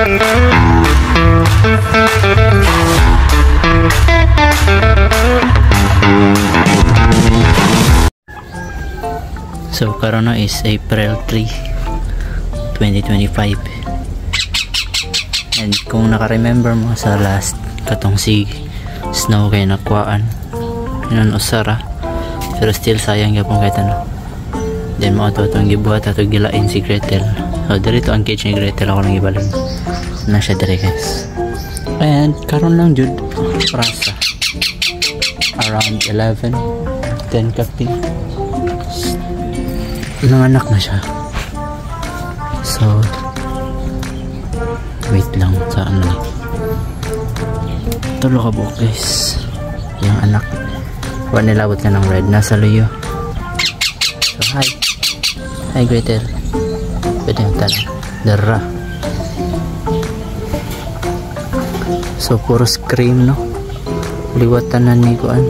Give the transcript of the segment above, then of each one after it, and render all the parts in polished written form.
So karon na is April 3, 2025. And kung naka-remember mo sa last katong si snow kay nakuhaan yun usara, pero still sayang yapon kahit ano. Then mo itong gibuhat ato gilain si Gretel. So dirito ang cage ni Gretel, ako lang ibalin na siya dire guys. And karon lang jud prasa around 11 10 kaping ilang anak na siya. So wait lang sa ano ni tulo ka buok guys yung anak. Huwag nilabot ka ng red, nasa luyo. So hi Gretel, pwede yung tanong dara. So puro scream no, liwatan na ni Kuan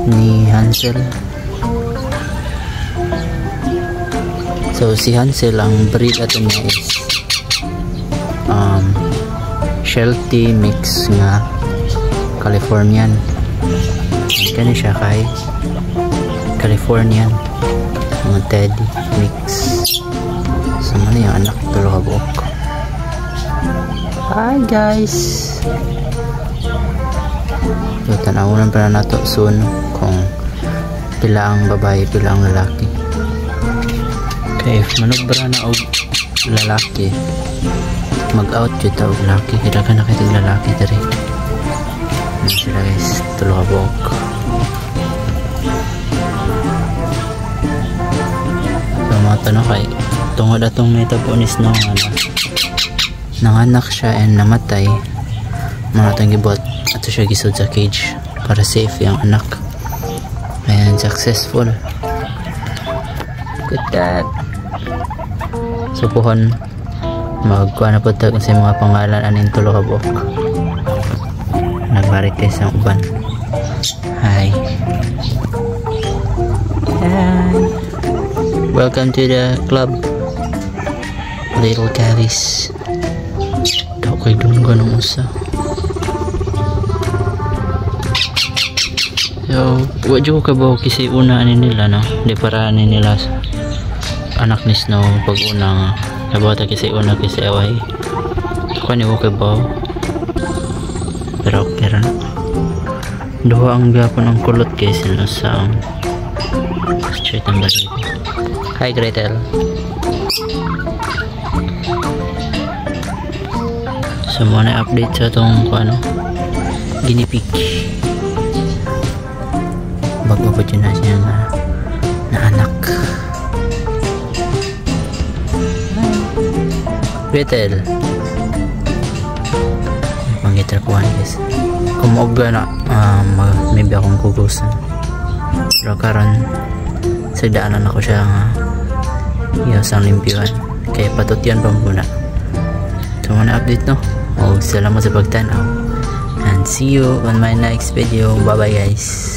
ni Hansel. So si Hansel ang breed ato niya is Sheltie mix nga Californian. Kani siya kay Californian mga teddy mix. So man yung anak tulo ka buok. Hi guys, so tanawunan pa na nato soon kung pila ang babae pila ang lalaki. Okay, if manubra na og lalaki, mag-out yun ta og lalaki, kaya ka nakitag lalaki dari. Ano sila guys, tulo ka buok. So mga tanong kay tungod atong naitabo ni Snow nga nanganak siya and namatay, mga itong gibot ato siya gisod sa cage para safe yung anak. Ayan, successful. Good that. So puhon magkuha na po tayo sa mga pangalan aning tulo ka buok. Nagmarites ang uban. Hi. Hi. Welcome to the club, Little Callies. Daw ko'y dunggo ng usa. So wadyo ko kabaw kasi una ani nila no, di para ani nila sa anak ni Snow pag una kabaw ta kasi una kasi away ko ni ko kabaw, pero okay ra duha ang gapon ang kulot guys no sa straight ang balik. Hi Gretel. So muna update sa itong ano guinea pig. Bago po dyan na siya na anak. Gretel, mangitar po guys. Kumuoga na maybe akong kugusan, pero karon sa daanan ako siya nga iyasang limpyuhan kaya patutyan pa muna. So muna update no. Salamat sa pagtanaw and see you on my next video. Bye bye guys.